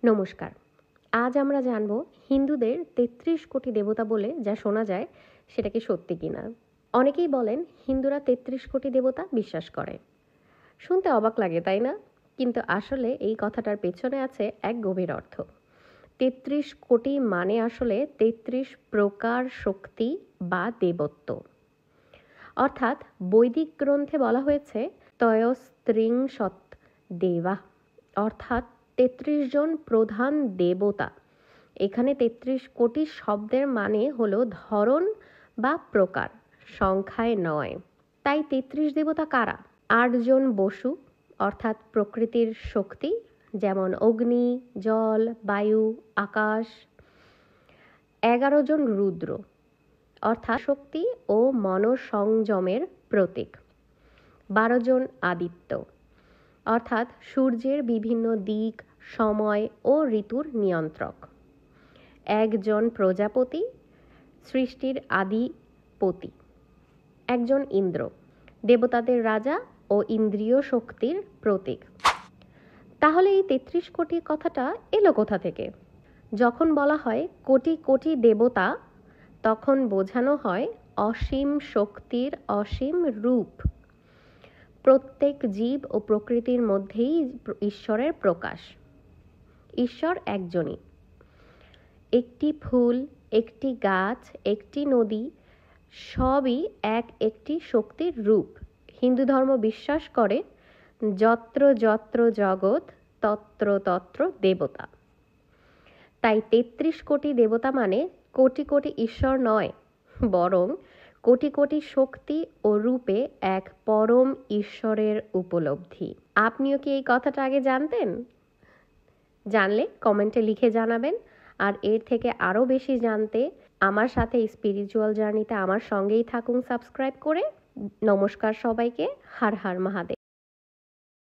নমস্কার। আজ আমরা জানব হিন্দুদের ৩৩ কোটি দেবতা বলে যা শোনা যায় সেটা কি সত্যি কিনা। অনেকেই বলেন হিন্দুরা ৩৩ কোটি দেবতা বিশ্বাস করে। শুনতে অবাক লাগে, তাই না? কিন্তু আসলে এই কথাটার পেছনে আছে এক গভীর অর্থ। ৩৩ কোটি মানে আসলে ৩৩ প্রকার শক্তি বা দেবত্ব। অর্থাৎ বৈদিক গ্রন্থে বলা হয়েছে তয়স্ত্রিংশৎ দেবা, অর্থাৎ ৩৩ জন প্রধান দেবতা। এখানে ৩৩ কোটি শব্দের মানে হলো ধরন বা প্রকার, সংখ্যায় নয়। তাই ৩৩ দেবতা কারা? ৮ জন বসু, অর্থাৎ প্রকৃতির শক্তি, যেমন অগ্নি, জল, বায়ু, আকাশ। ১১ জন রুদ্র, অর্থাৎ শক্তি ও মনঃসংযমের প্রতীক। ১২ জন আদিত্য, অর্থাৎ সূর্যের বিভিন্ন দিক, সময় ও ঋতুর নিয়ন্ত্রক। ১ জন প্রজাপতি, সৃষ্টির আদিপতি। ১ জন ইন্দ্র, দেবতাদের রাজা ও ইন্দ্রিয় শক্তির প্রতীক। তাহলে এই ৩৩ কোটি কথাটা এলো কোথা থেকে? যখন বলা হয় কোটি কোটি দেবতা, তখন বোঝানো হয় অসীম শক্তির অসীম রূপ। প্রত্যেক জীব ও প্রকৃতির মধ্যেই ঈশ্বরের প্রকাশ। ঈশ্বর একজনই। একটি ফুল, একটি গাছ, একটি নদী, সবই একটি শক্তির রূপ। হিন্দু ধর্ম বিশ্বাস করে যত্র যত্র জগৎ তত্র তত্র দেবতা। তাই ৩৩ কোটি দেবতা মানে কোটি কোটি ঈশ্বর নয়, বরং কোটি কোটি শক্তি ও রূপে এক পরম ঈশ্বরের উপলব্ধি। আপনিও কি এই কথাটা আগে জানতেন? জানলে কমেন্টে লিখে জানাবেন। আর এর থেকে আরও বেশি জানতে আমার সাথে স্পিরিচুয়াল জার্নিতে আমার সঙ্গেই থাকুন সাবস্ক্রাইব করে। নমস্কার সবাইকে। হর হর মহাদেব।